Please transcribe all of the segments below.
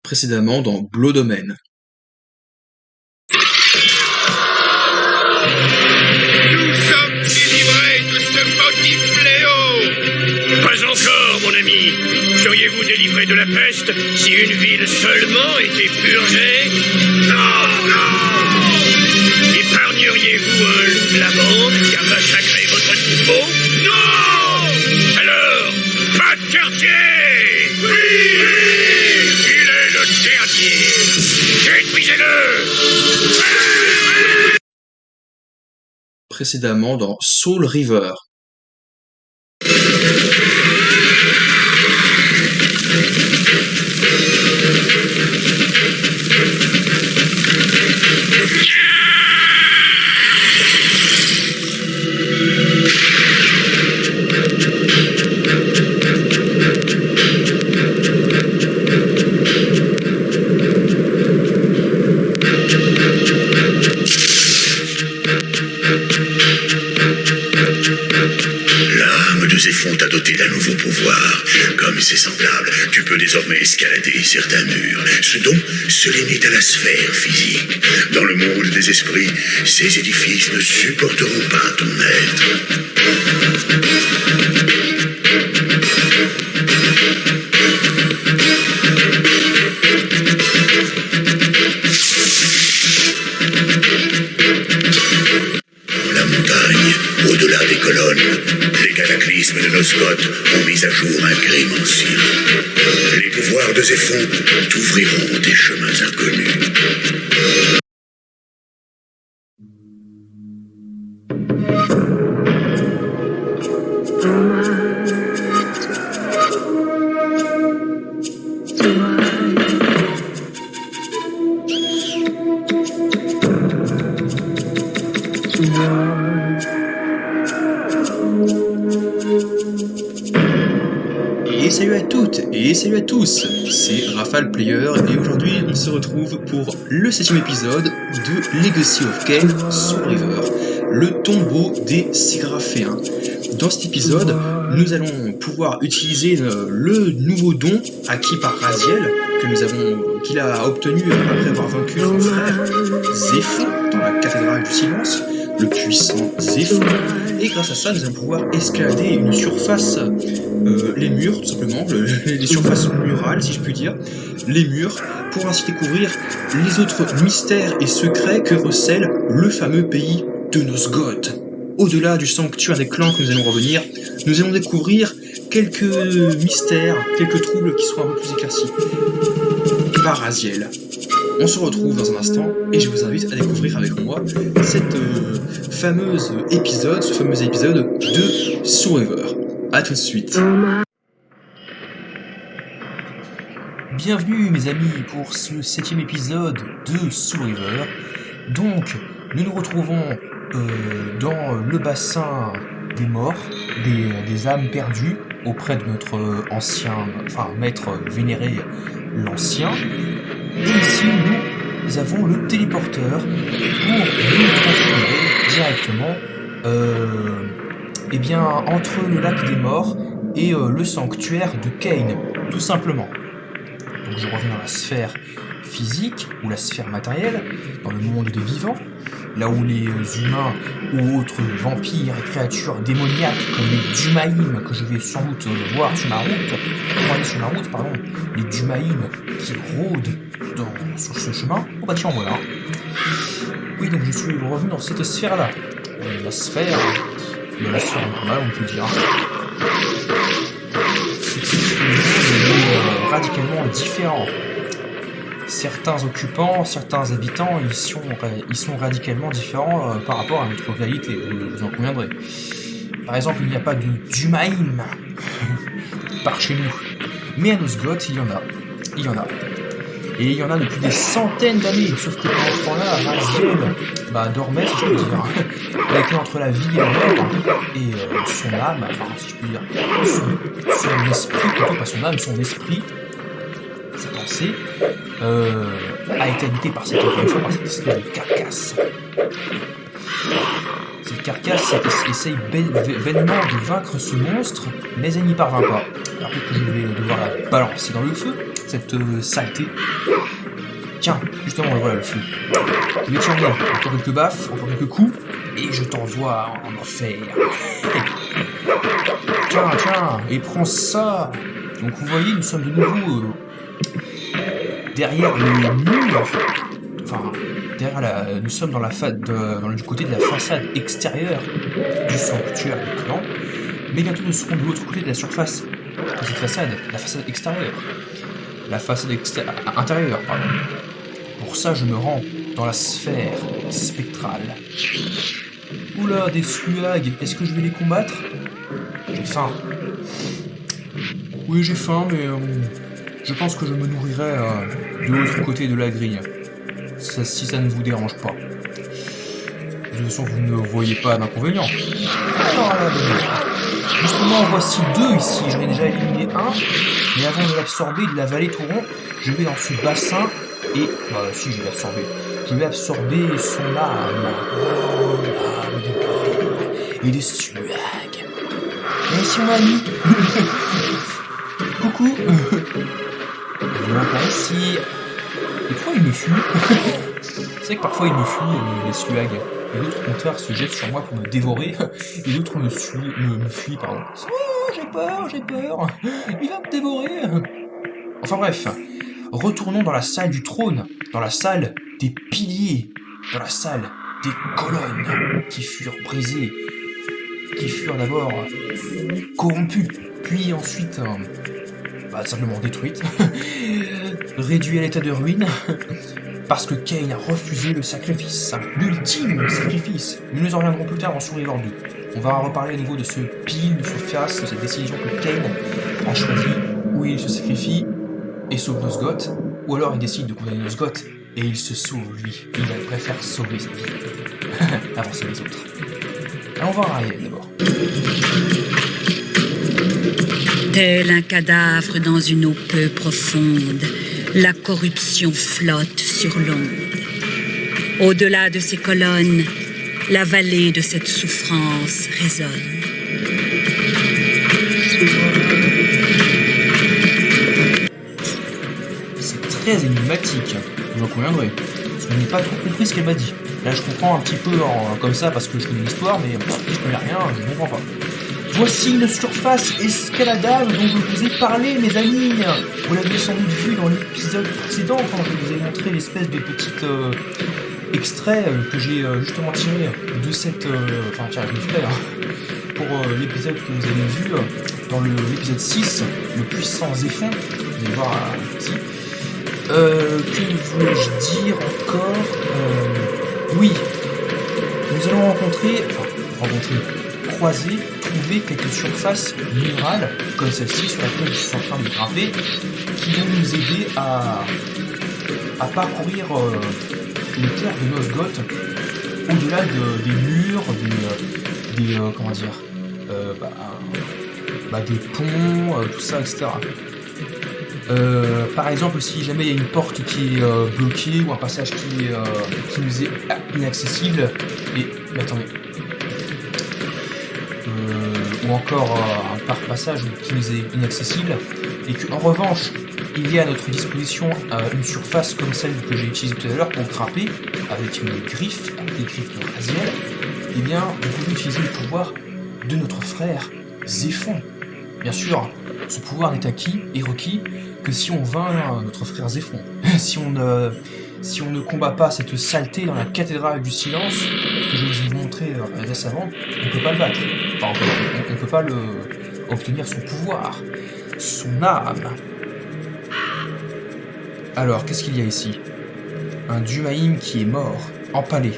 Précédemment dans Blood Omen. Nous sommes délivrés de ce maudit fléau. Pas encore, mon ami. Seriez-vous délivré de la peste si une ville seulement était purgée? Non, non. Épargneriez-vous un flamand qui a massacré votre troupeau? Non. Alors, pas de quartier! Oui. Il est le dernier! Détruisez-le! Précédemment dans Soul River. L'âme de Zéphon t'a doté d'un nouveau pouvoir. Comme c'est semblable, tu peux désormais escalader certains murs. Ce don se limite à la sphère physique. Dans le monde des esprits, ces édifices ne supporteront pas ton être. La montagne, au-delà des colonnes, les cataclysmes de Nosgoth ont mis à jour un crime ancien. Les pouvoirs de Zéphon t'ouvriront des chemins inconnus. Et salut à toutes et salut à tous, c'est Rafale Player et aujourd'hui on se retrouve pour le 7ème épisode de Legacy of Kain Soul River, le tombeau des Sigraphéens. Dans cet épisode, nous allons pouvoir utiliser le nouveau don acquis par Raziel qu'il a obtenu après avoir vaincu son frère Zéphon dans la cathédrale du silence, le puissant Zéphon. Et grâce à ça, nous allons pouvoir escalader une surface, les murs tout simplement, les surfaces murales si je puis dire, les murs, pour ainsi découvrir les autres mystères et secrets que recèle le fameux pays de Nosgoth. Au-delà du sanctuaire des clans que nous allons revenir, nous allons découvrir quelques mystères, quelques troubles qui seront un peu plus éclaircis par Raziel. On se retrouve dans un instant et je vous invite à découvrir avec moi ce fameux épisode de Soul River. A tout de suite. Bienvenue mes amis pour ce 7ème épisode de Soul River. Donc nous nous retrouvons dans le bassin des morts, des âmes perdues auprès de notre maître vénéré l'Ancien. Et ici, nous avons le téléporteur pour nous transférer directement entre le lac des morts et le sanctuaire de Kain, tout simplement. Donc je reviens dans la sphère physique ou la sphère matérielle, dans le monde des vivants, là où les humains ou autres vampires et créatures démoniaques comme les Dumaïm, que je vais sans doute voir sur ma route, les Dumaïm qui rôdent sur ce chemin. Oh bah tiens, voilà. Oui, donc je suis revenu dans cette sphère-là. La sphère normale, on peut dire. C'est radicalement différent. Certains occupants, certains habitants, ils sont radicalement différents par rapport à notre réalité, vous en conviendrez. Par exemple, il n'y a pas de Dumaïm par chez nous. Mais à Nosgoth, il y en a. Et il y en a depuis des centaines d'années, sauf que pendant ce temps-là, Raziel dormait, si je peux dire. Il était entre la vie et la mort, et son âme, si je peux dire, son esprit, plutôt pas son âme, son esprit, sa pensée, a été habité par cette espèce de carcasse. Cette carcasse essaye vainement de vaincre ce monstre, mais elle n'y parvient pas. Alors que je vais devoir la balancer dans le feu, cette saleté. Tiens, justement, voilà le feu. Je vais t'emmener encore quelques baffes, encore quelques coups, et je t'envoie en enfer. Tiens, et prends ça. Donc vous voyez, nous sommes de nouveau derrière le mur. Enfin, nous sommes dans du côté de la façade extérieure du sanctuaire du clan. Mais bientôt nous serons de l'autre côté de la surface de cette façade, la façade extérieure. La façade intérieure, pardon. Pour ça, je me rends dans la sphère spectrale. Oula, des sluags, est-ce que je vais les combattre? J'ai faim. Oui, j'ai faim, mais je pense que je me nourrirai de l'autre côté de la grille. Si ça ne vous dérange pas. De toute façon, vous ne voyez pas d'inconvénient. Justement, voici 2 ici. J'en ai déjà éliminé un. Mais avant de l'absorber et de l'avaler tout rond, je vais dans ce bassin et... Bah si, je vais l'absorber. Je vais absorber son âme. Et des sluags. Merci mon ami. Coucou. Viens par ici. Et pourquoi il me fuit? C'est vrai que parfois il me fuit, les sluags. Et d'autres, au contraire, se jettent sur moi pour me dévorer. Et d'autres me fuient, pardon. Oh, j'ai peur. Il va me dévorer. Enfin bref. Retournons dans la salle du trône. Dans la salle des piliers. Dans la salle des colonnes qui furent brisées. Qui furent d'abord corrompues. Puis ensuite... simplement détruites. Réduites à l'état de ruine. Parce que Kain a refusé le sacrifice, l'ultime sacrifice. Nous en reviendrons plus tard en Survivor 2. On va reparler à nouveau de ce pile, de ce fiasco, de cette décision que Kain a choisi, où il se sacrifie et sauve Nosgoth, ou alors il décide de condamner Nosgoth et il se sauve lui. Il préfère sauver sa vie. Avancer les autres. Alors on va en arrière d'abord. Tel un cadavre dans une eau peu profonde, la corruption flotte sur l'ombre. Au-delà de ces colonnes, la vallée de cette souffrance résonne. C'est très énigmatique, vous en conviendrez. Parce que je n'ai pas trop compris ce qu'elle m'a dit. Là je comprends un petit peu comme ça parce que je connais l'histoire, mais je connais rien, je ne comprends pas. Voici une surface escaladable dont je vous ai parlé, mes amis. Vous l'avez sans doute vu dans l'épisode précédent quand je vous ai montré l'espèce de petit extrait que j'ai justement tiré de cette... tiens, je le ferai pour l'épisode que vous avez vu dans l'épisode 6, le puissant Zéphon. Vous allez voir ici. Que voulais-je dire encore oui, nous allons croiser, trouver quelques surfaces murales comme celle-ci sur laquelle je suis en train de grimper qui vont nous aider à parcourir les terres de Nosgoth au-delà des murs, des ponts, tout ça, etc. Par exemple, si jamais il y a une porte qui est bloquée ou un passage qui nous est inaccessible, attendez. Ou encore un passage qui nous est inaccessible, et qu'en revanche, il y a à notre disposition une surface comme celle que j'ai utilisée tout à l'heure pour grimper, avec des griffes de Raziel, eh bien, vous pouvez utiliser le pouvoir de notre frère Zéphon. Bien sûr, ce pouvoir n'est acquis et requis que si on vainc notre frère Zéphon. si on ne combat pas cette saleté dans la cathédrale du silence, que je vous ai montré récemment, on ne peut pas le battre. Enfin, on ne peut pas obtenir son pouvoir, son âme. Alors, qu'est-ce qu'il y a ici? Un Dumaïm qui est mort, empalé.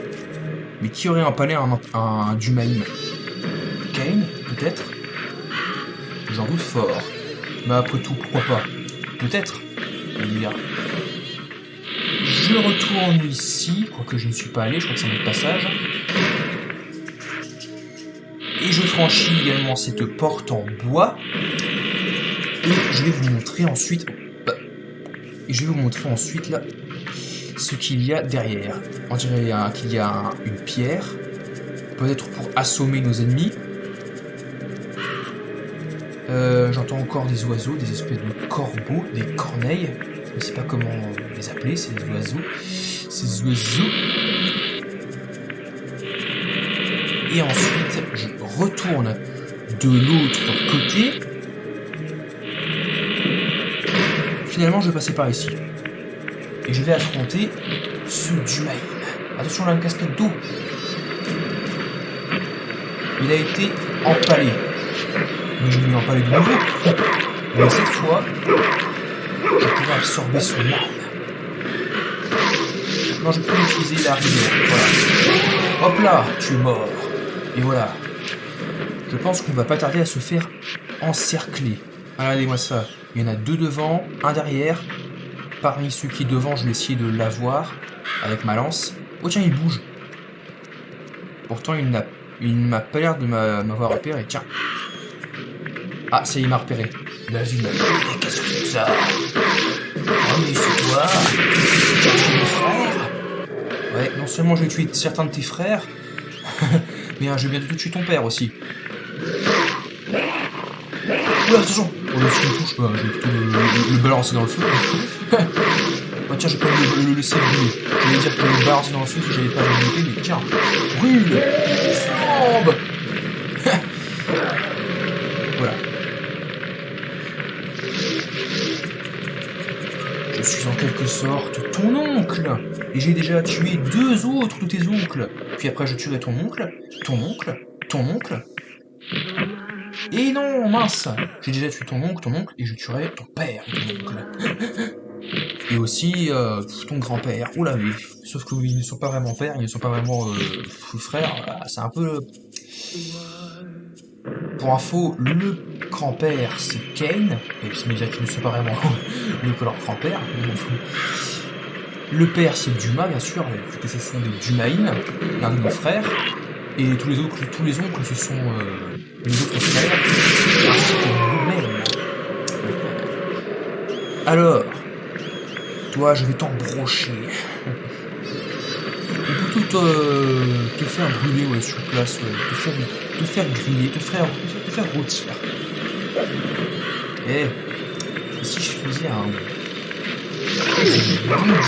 Mais qui aurait empalé un Dumaïm? Kain, peut-être? J'en doute fort. Mais après tout, pourquoi pas? Peut-être. Je retourne ici, quoique je ne suis pas allé, je crois que c'est un autre passage. Et je franchis également cette porte en bois. Et je vais vous montrer ensuite... là, ce qu'il y a derrière. On dirait qu'il y a une pierre, peut-être pour assommer nos ennemis. J'entends encore des oiseaux, des espèces de corbeaux, des corneilles. Je ne sais pas comment les appeler, ces oiseaux. Ces oiseaux. Et ensuite, je retourne de l'autre côté. Finalement, je vais passer par ici. Et je vais affronter ce Dumaïn. Attention, là, une cascade d'eau. Il a été empalé. Mais je vais lui empaler de nouveau. Mais cette fois, je pourrai absorber son âme. Non, je peux utiliser la rivière. Voilà. Hop là, tu es mort. Et voilà. Je pense qu'on va pas tarder à se faire encercler. Regardez-moi ça. Il y en a 2 devant, 1 derrière. Parmi ceux qui est devant, je vais essayer de l'avoir avec ma lance. Oh tiens, il bouge. Pourtant, il ne m'a pas l'air de m'avoir repéré. Tiens. Ah, ça y est, il m'a repéré. Vas-y, qu'est-ce que c'est que ça? Oh, mais c'est toi. Tu as tué mes frères? Ouais, non seulement je vais tuer certains de tes frères, mais je vais bientôt tuer ton père aussi. Oula, attention! Oh, si il me touche, je vais plutôt le balancer dans le feu. Bah tiens, je vais pas le laisser brûler. J'allais dire que le balancer dans le feu si j'avais pas de l'épée, mais tiens, brûle! Flambe! Voilà. Je suis en quelque sorte ton oncle! Et j'ai déjà tué 2 autres de tes oncles. Puis après, je tuerai ton oncle, ton oncle, ton oncle. Et non, mince! J'ai déjà tué ton oncle, et je tuerai ton père, ton oncle. Et aussi ton grand-père. Oula, oui. Sauf qu'ils ne sont pas vraiment pères, ils ne sont pas vraiment frères. Voilà, c'est un peu... Pour info, le grand-père, c'est Kane. Et c'est déjà qu'ils ne sont pas vraiment mieux que leur grand-père. Le père, c'est Duma, bien sûr, puisque ce sont des Dumaïn, l'un de nos frères. Et tous les oncles, ce sont les autres frères, ainsi que nous-mêmes. Alors, toi, je vais t'embrocher. On peut tout te faire brûler sur place, te faire griller, te faire rôtir. Et si je faisais un bon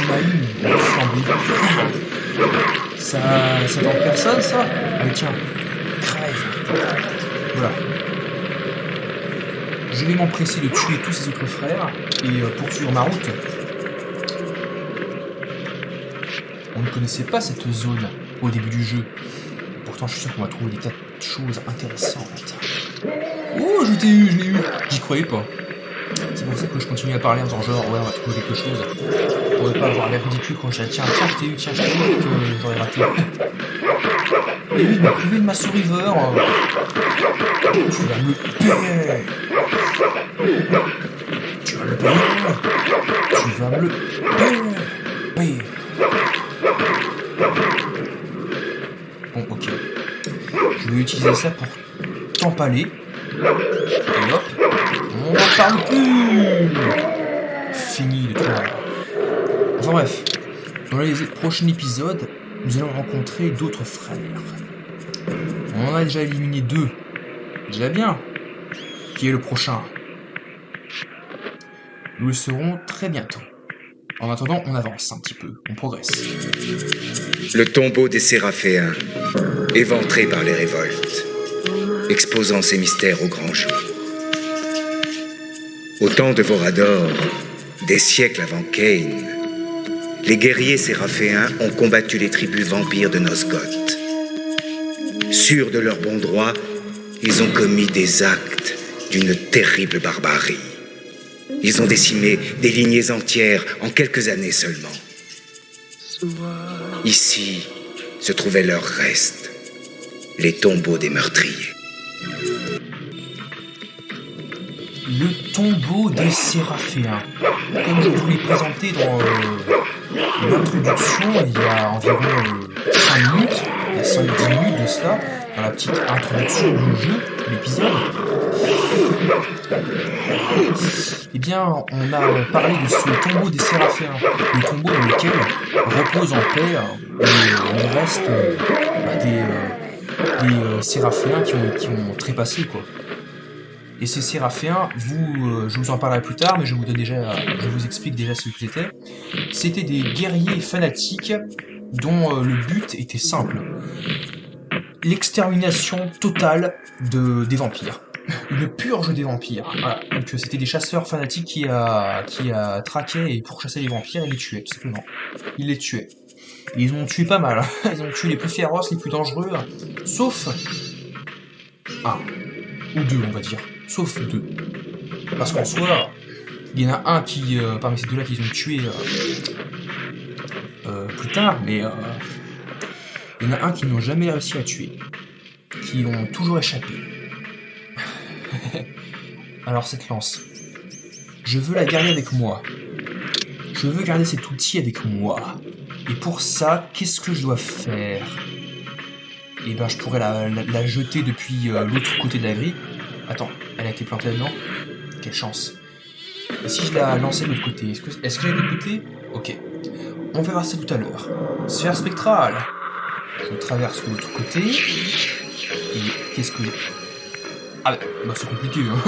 Dumaïn flambé, ça tente personne, ça? Allez, tiens, crève. Voilà. Je vais m'empresser de tuer tous ces autres frères et poursuivre ma route. On ne connaissait pas cette zone au début du jeu. Pourtant, je suis sûr qu'on va trouver des tas de choses intéressantes. Oh, je l'ai eu. J'y croyais pas. C'est pour ça que je continue à parler en disant genre, ouais, on va trouver quelque chose. Pour ne pas avoir l'air ridicule quand je dis tiens, je t'ai eu, que j'aurais raté. Et lui, il m'a privé de ma River. Tu vas me payer. Tu vas me payer. Tu vas me le payer. Bon, ok. Je vais utiliser ça pour t'empaler. Et hop, on n'en parle plus. Fini le travail. Enfin bref, dans les prochains épisodes, nous allons rencontrer d'autres frères. On en a déjà éliminé 2. Déjà bien. Qui est le prochain? Nous le saurons très bientôt. En attendant, on avance un petit peu, on progresse. Le tombeau des Séraphéens, éventré par les révoltes, exposant ses mystères au grand jour. Au temps de Vorador, des siècles avant Kane, les guerriers séraphéens ont combattu les tribus vampires de Nosgoth. Sûrs de leur bon droit, ils ont commis des actes d'une terrible barbarie. Ils ont décimé des lignées entières en quelques années seulement. Ici se trouvaient leurs restes, les tombeaux des meurtriers. Le tombeau des Séraphéens. Comme je vous l'ai présenté dans l'introduction, il y a environ 5 minutes, il y a 5-10 minutes de cela, dans la petite introduction du jeu, de l'épisode, eh bien, on a parlé de ce tombeau des Séraphéens, le tombeau dans lequel repose en paix le reste des Séraphéens qui ont trépassé, quoi. Et ces Séraphéens, je vous en parlerai plus tard, mais je vous explique déjà ce que c'était. C'était des guerriers fanatiques dont le but était simple. L'extermination totale des vampires. Une purge des vampires. Voilà. Donc c'était des chasseurs fanatiques qui traquaient et pourchassaient les vampires et les tuaient, tout simplement. Ils les tuaient. Et ils en ont tué pas mal. Ils ont tué les plus féroces, les plus dangereux, sauf un. Ou deux, on va dire. Sauf deux. Parce qu'en soi, il y en a un qui, parmi ces deux-là, qu'ils ont tué plus tard, mais il y en a un qui n'ont jamais réussi à tuer. Qui ont toujours échappé. Alors cette lance, je veux la garder avec moi. Je veux garder cet outil avec moi. Et pour ça, qu'est-ce que je dois faire? Eh ben, je pourrais la jeter depuis l'autre côté de la grille. Attends, elle a été plantée là-dedans? Quelle chance. Et si je la lançais de l'autre côté, est-ce que j'ai de l'autre côté? Ok. On verra ça tout à l'heure. Sphère spectrale. Je traverse de l'autre côté. Et qu'est-ce que... Ah bah c'est compliqué, hein.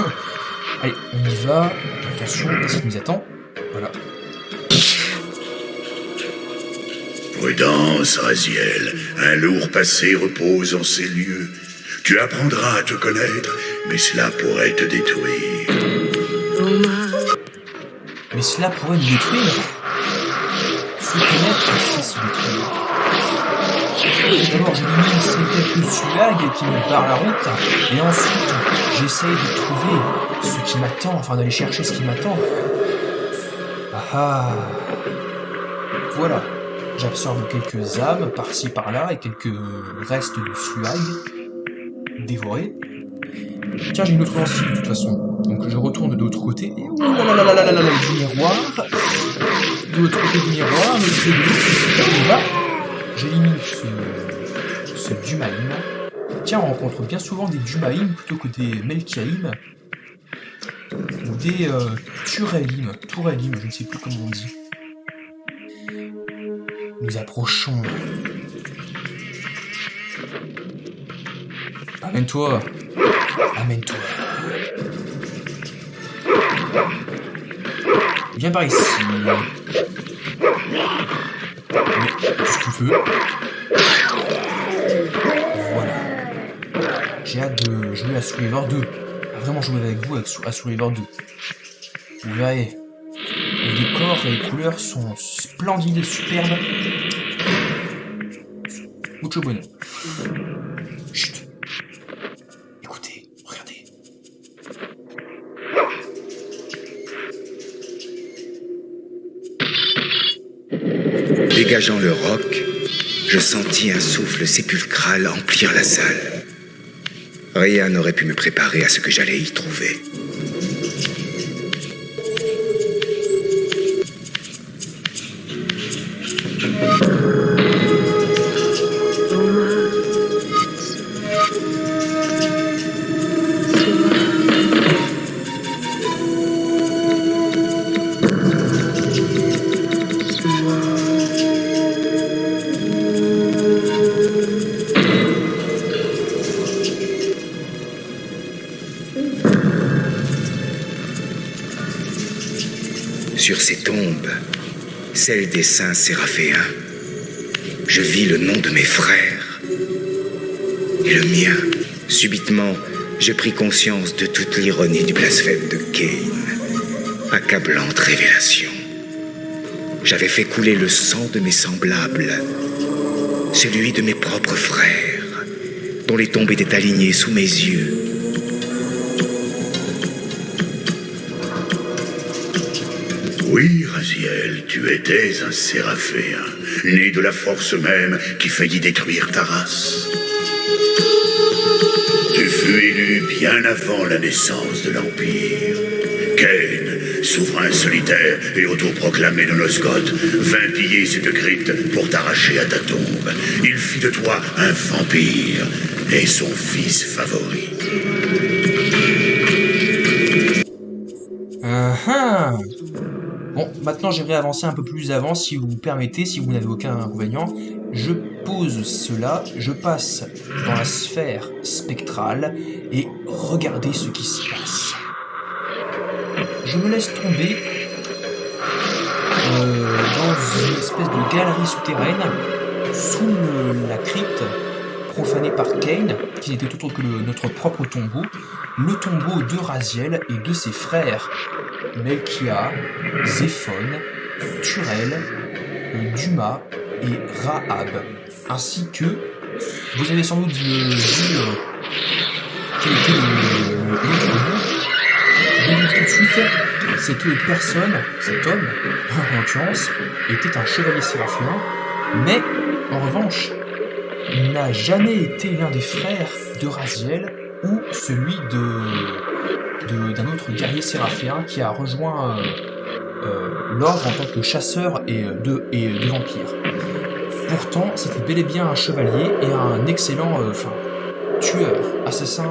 Allez, on y va. Attention, qu'est-ce qui nous attend? Voilà. Prudence, Raziel. Un lourd passé repose en ces lieux. Tu apprendras à te connaître, mais cela pourrait te détruire. Mais cela pourrait nous détruire? Se connaître, c'est se détruire. D'abord, j'élimine ces quelques sulagues qui me barrent la route, et ensuite, j'essaye de trouver ce qui m'attend, enfin d'aller chercher ce qui m'attend. Ah ah. Voilà. J'absorbe quelques âmes par-ci par-là et quelques restes de sulagues dévorés. Tiens, j'ai une autre lance de toute façon. Donc je retourne de l'autre côté. Et oh là là là là là là, du miroir. De l'autre côté du miroir, et là, j'élimine ce Dumaïm. Tiens, on rencontre bien souvent des Dumaïm plutôt que des Melchiaïm. Ou des Turelim, je ne sais plus comment on dit. Nous approchons. Amène-toi. Amène-toi. Viens par ici. Mais, si tu veux. Voilà. J'ai hâte de jouer à Survivor 2. Vraiment jouer avec vous à Survivor 2. Vous verrez. Les décors et les couleurs sont splendides et superbes. Mucho bueno. Chut. Écoutez, regardez. Dégageant le roc, je sentis un souffle sépulcral emplir la salle. Rien n'aurait pu me préparer à ce que j'allais y trouver. Sur ces tombes, celle des saints séraphéens, je vis le nom de mes frères et le mien. Subitement, je pris conscience de toute l'ironie du blasphème de Cain. Accablante révélation. J'avais fait couler le sang de mes semblables, celui de mes propres frères, dont les tombes étaient alignées sous mes yeux. Oui, Raziel, tu étais un séraphéen, né de la force même qui faillit détruire ta race. Tu fus élu bien avant la naissance de l'Empire. Cain, souverain solitaire et autoproclamé de Nosgoth, vint piller cette crypte pour t'arracher à ta tombe. Il fit de toi un vampire et son fils favori. Bon, maintenant j'aimerais avancer un peu plus avant, si vous me permettez, si vous n'avez aucun inconvénient. je pose cela, je passe dans la sphère spectrale et regardez ce qui se passe. Je me laisse tomber dans une espèce de galerie souterraine sous la crypte profanée par Kain, qui n'était autre que notre propre tombeau, le tombeau de Raziel et de ses frères, Melkia, Zéphone, Turel, Duma et Rahab, ainsi que, vous avez sans doute vu quel était l'autre mot, je vais vous dire tout de suite, c'est que personne, cet homme, en l'occurrence, était un chevalier séraphin, mais, en revanche, n'a jamais été l'un des frères de Raziel ou celui d'un autre guerrier séraphéen qui a rejoint l'ordre en tant que chasseur et de vampire. Pourtant, c'était bel et bien un chevalier et un excellent tueur, assassin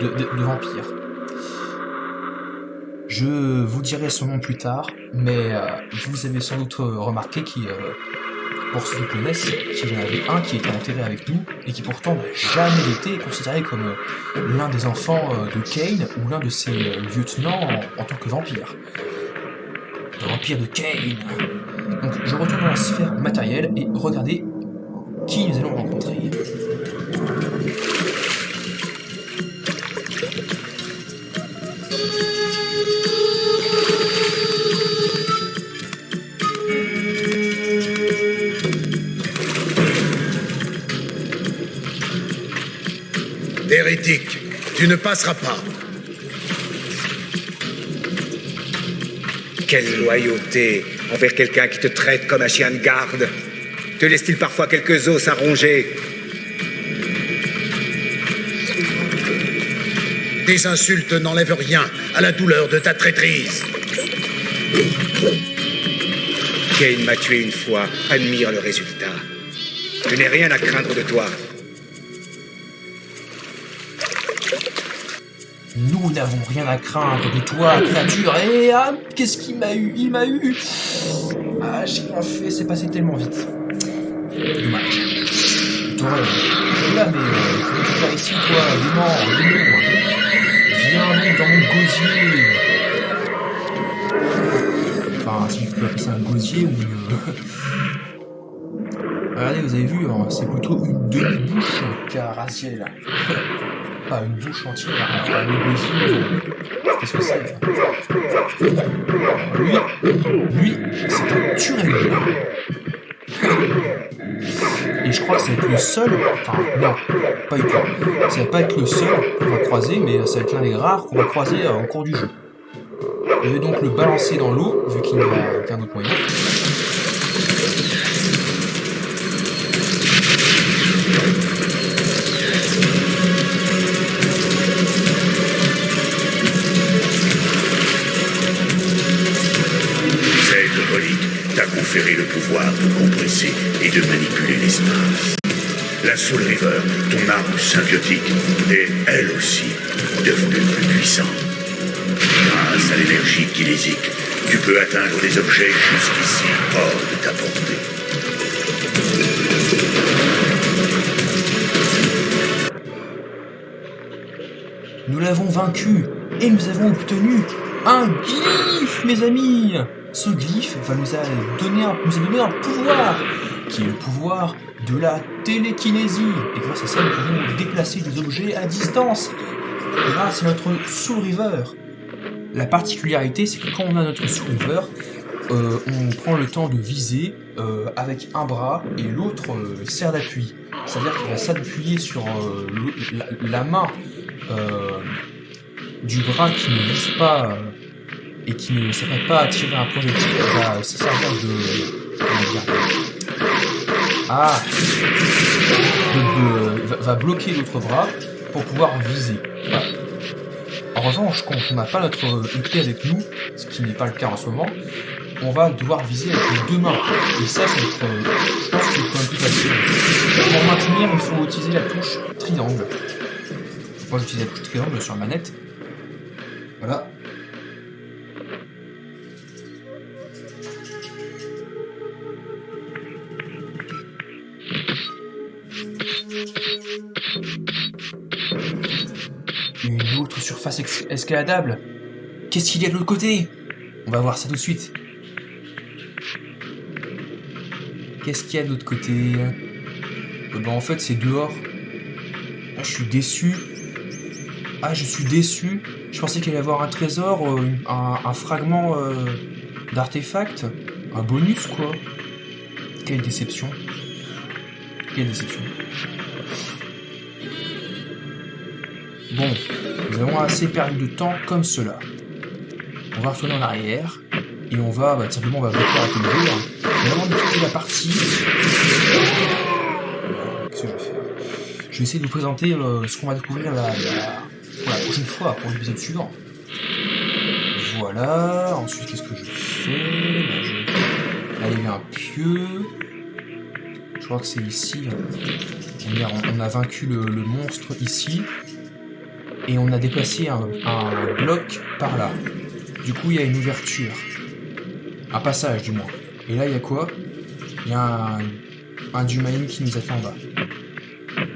de vampires. Je vous dirai son nom plus tard, mais vous avez sans doute remarqué pour ceux qui connaissent, qu'il y en avait un qui était enterré avec nous et qui pourtant n'a jamais été considéré comme l'un des enfants de Kain ou l'un de ses lieutenants en tant que vampire. Le vampire de Kain. Donc je retourne dans la sphère matérielle et regardez qui nous allons rencontrer. Hérétique, tu ne passeras pas. Quelle loyauté envers quelqu'un qui te traite comme un chien de garde. Te laisse-t-il parfois quelques os à ronger? Tes insultes n'enlèvent rien à la douleur de ta traîtrise. Kain m'a tué une fois, admire le résultat. Je n'ai rien à craindre de toi. Nous n'avons rien à craindre de toi, créature. Et qu'est-ce qu'il m'a eu? Il m'a eu. Ah, j'ai rien fait, c'est passé tellement vite. Dommage. T'aurais. Là, mais comment tu fais ici, toi, démon? Viens donc dans mon gosier. Enfin, si tu peux appeler ça un gosier ou une... Regardez, vous avez vu, hein, c'est plutôt une demi-bouche qu'a Raziel. Pas une bouche entière, un gosier. Qu'est-ce que c'est? Lui, c'est un Turel. Et je crois que ça va être le seul, enfin non, pas du tout. Ça va pas être le seul qu'on va croiser, mais ça va être l'un des rares qu'on va croiser au cours du jeu. Je vais donc le balancer dans l'eau, vu qu'il n'y a aucun autre moyen. Cette relique t'a conféré le pouvoir de compresser et de manipuler l'espace. La Soul River, ton arme symbiotique, est elle aussi devenue plus puissante. Grâce à l'énergie kinésique, tu peux atteindre des objets jusqu'ici hors de ta portée. Nous l'avons vaincu et nous avons obtenu un glyphe, mes amis. Ce glyphe nous a donné un pouvoir, qui est le pouvoir de la télékinésie. Et grâce à ça, nous pouvons déplacer des objets à distance. Grâce à notre Soul River. La particularité, c'est que quand on a notre Soul River, on prend le temps de viser avec un bras et l'autre sert d'appui. C'est-à-dire qu'il va s'appuyer sur la main du bras qui ne vise pas et qui ne s'apprête pas à tirer un projectile, va se servir va bloquer l'autre bras pour pouvoir viser. Voilà. En revanche, quand on n'a pas notre épée avec nous, ce qui n'est pas le cas en ce moment, on va devoir viser avec les deux mains. Et ça, je pense que c'est quand même plus facile. Pour maintenir, il faut utiliser la touche triangle. Moi, j'utilise la touche triangle sur la manette. Voilà. surface escaladable. Qu'est-ce qu'il y a de l'autre côté? On va voir ça tout de suite. Qu'est-ce qu'il y a de l'autre côté? Bah en fait c'est dehors. Ah, je suis déçu. Ah, je suis déçu. Je pensais qu'il allait y avoir un trésor, un fragment d'artefact. Un bonus, quoi. Quelle déception. Quelle déception. Bon, nous avons assez perdu de temps comme cela. On va retourner en arrière. Et on va, bah, simplement, on va bloquer à tout le jeu. Mais avant de quitter la partie... Qu'est-ce que je vais faire? Je vais essayer de vous présenter ce qu'on va découvrir pour la prochaine fois, pour l'épisode suivant. Voilà, ensuite qu'est-ce que je fais? Là, il y a un pieu. Je crois que c'est ici. On a vaincu le monstre ici. Et on a déplacé un bloc par là. Du coup, il y a une ouverture. Un passage, du moins. Et là, il y a quoi? Il y a un Dumain qui nous attend en bas.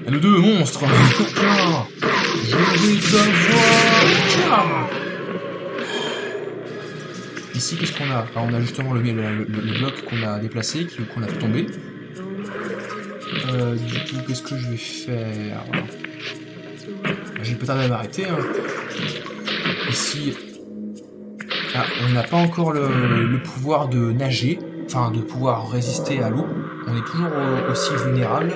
Et nos deux monstres! Tiens! Je vais t'avoir! Ici, qu'est-ce qu'on a? On a justement le bloc qu'on a déplacé, qu'on a fait tomber. Du coup, qu'est-ce que je vais faire? Je vais pas tarder à m'arrêter. Hein. Ici, on n'a pas encore le pouvoir de nager, enfin de pouvoir résister à l'eau. On est toujours aussi vulnérable.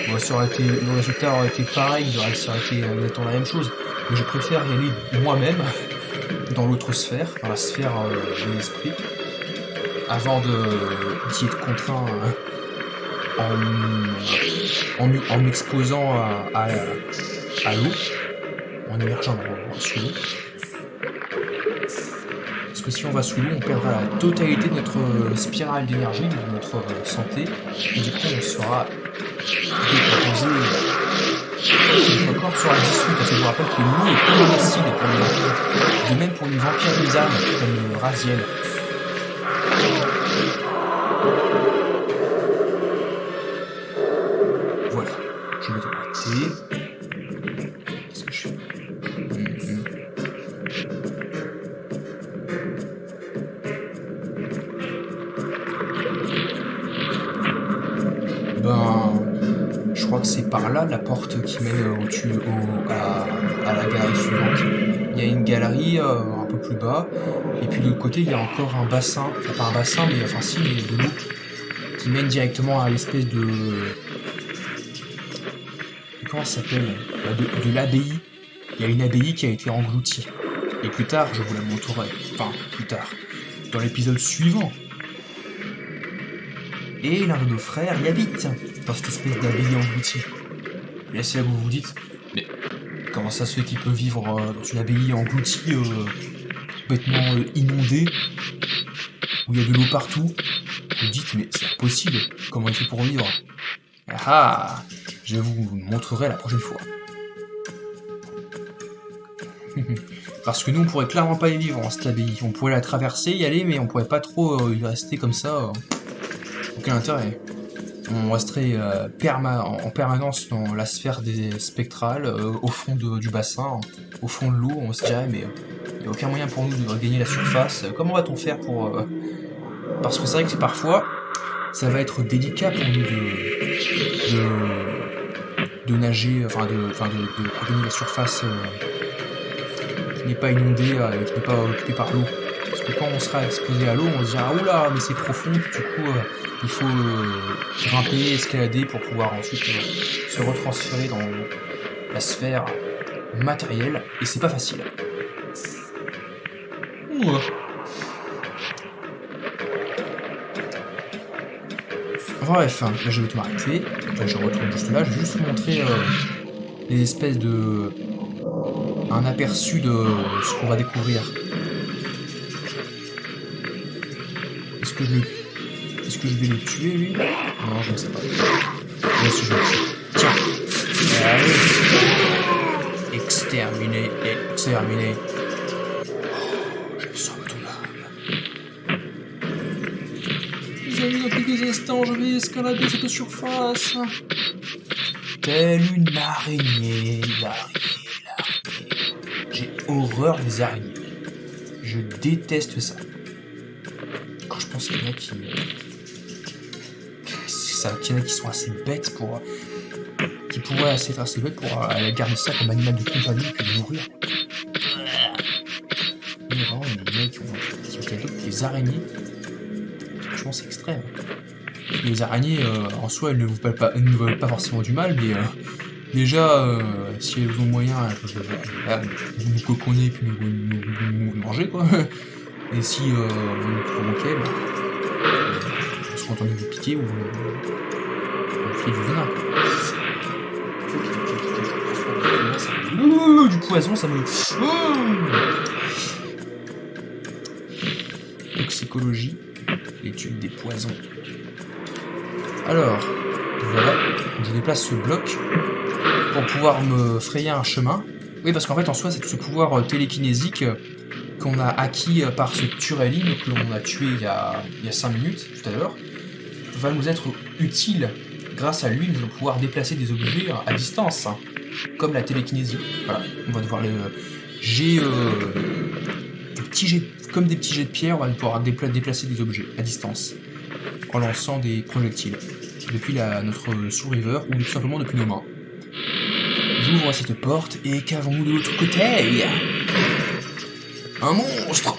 Bon, le résultat aurait été pareil, ça aurait été exactement la même chose. Mais je préfère y aller moi-même, dans l'autre sphère, dans la sphère de l'esprit, avant d'y être contraint en m'exposant à l'eau, en émergeant sous l'eau. Parce que si on va sous l'eau, on perdra la totalité de notre spirale d'énergie, de notre santé, et du coup on sera décomposé. Notre corps sera dissous, parce que je vous rappelle que l'eau est plus acide pour les vampires, de même pour les vampires des âmes, comme Raziel. Voilà, je vais t'arrêter. Qu'est-ce que je fais? Je crois que c'est par là la porte qui mène à la galerie suivante. Il y a une galerie un peu plus bas, et puis de l'autre côté il y a encore un bassin, enfin pas un bassin, mais enfin si, mais de l'eau, qui mène directement à l'espèce de... Comment ça s'appelle? De l'abbaye. Il y a une abbaye qui a été engloutie. Et plus tard, je vous la montrerai. Enfin, plus tard. Dans l'épisode suivant. Et l'un de nos frères y habite, dans cette espèce d'abbaye engloutie. Et là, c'est là que vous vous dites, mais comment ça se fait qu'il peut vivre dans une abbaye engloutie, complètement inondée, où il y a de l'eau partout? Vous vous dites, mais c'est impossible, comment il fait pour vivre? Ah, je vous montrerai la prochaine fois. Parce que nous, on pourrait clairement pas y vivre en cette abbaye. On pourrait la traverser, y aller, mais on pourrait pas trop y rester comme ça. Aucun intérêt. On resterait en permanence dans la sphère des spectrales, au fond du bassin, au fond de l'eau. On se dirait, mais il n'y a aucun moyen pour nous de gagner la surface. Comment va-t-on faire pour... Parce que c'est vrai que parfois, ça va être délicat pour nous de nager, enfin de gagner la surface qui n'est pas inondée, qui n'est pas occupée par l'eau. Parce que quand on sera exposé à l'eau, on se dira, oula, mais c'est profond, du coup, il faut grimper, escalader pour pouvoir ensuite se retransférer dans la sphère matérielle, et c'est pas facile. Ouais. Bref, là je vais tout m'arrêter, je retourne juste là, je vais juste vous montrer les espèces de... un aperçu de ce qu'on va découvrir. Est-ce que je vais le tuer lui? Non, je ne sais pas. Bien sûr, je vais le tuer. Tiens. Allez. Exterminé. Je me sens tout là. Les amis, dans quelques instants, je vais escalader cette surface. Telle une araignée, l'araignée. horreur des araignées. Je déteste ça. Quand je pense qu'il y en a qui... qu'il y en a qui sont assez bêtes pour... qui pourraient être assez bêtes pour garder ça comme animal de compagnie et puis le nourrir. Mais vraiment, les mecs qui ont adopté des araignées, franchement c'est extrême. Les araignées, en soi, elles ne vous veulent pas forcément du mal, mais déjà, si elles ont moyen, vous nous coconnez et puis nous manger, quoi. Et si on nous provoquait, on se contente de vous piquer ou on fait du venin, quoi. Du poison, ça me... Toxicologie, l'étude des poisons. Alors, voilà, je déplace ce bloc pour pouvoir me frayer un chemin. Oui, parce qu'en fait, en soi, c'est ce pouvoir télékinésique qu'on a acquis par ce Turelli, que l'on a tué il y a 5 minutes, tout à l'heure, va nous être utile. Grâce à lui, nous allons pouvoir déplacer des objets à distance, hein, comme la télékinésie. Voilà, on va devoir les... comme des petits jets de pierre, on va pouvoir déplacer des objets à distance, en lançant des projectiles, depuis notre sous-river, ou tout simplement depuis nos mains. J'ouvre cette porte, et qu'avons-nous de l'autre côté? Un monstre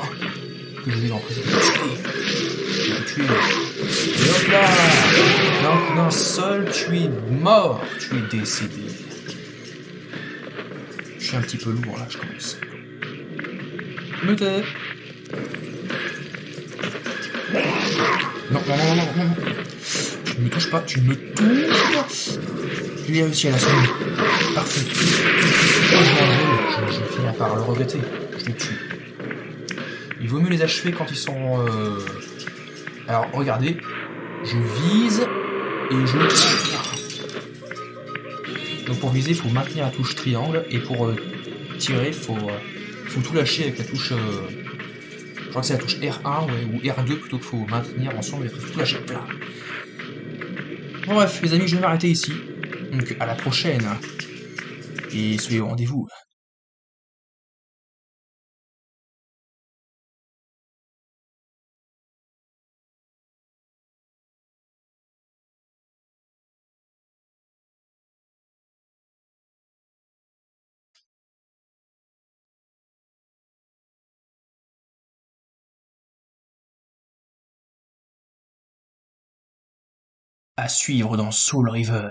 que je vais l'emprunter. Je vais tuer. Et hop là! D'un seul, tu es mort, tu es décédé. Je suis un petit peu lourd là, je commence. Me tais. Non. Tu ne me touches pas, tu ne me touches. Il est réussi à la seconde. Parfait. Je vais finir par le regretter. Je les tue. Il vaut mieux les achever quand ils sont... Alors, regardez. Je vise et je tire. Donc pour viser, il faut maintenir la touche triangle. Et pour tirer, il faut tout lâcher avec la touche... je crois que c'est la touche R1 ou R2 plutôt qu'il faut maintenir ensemble. Et après, il faut tout lâcher. Voilà. Bon, bref, les amis, je vais m'arrêter ici. Donc à la prochaine. Et soyez au rendez-vous. À suivre dans Soul River.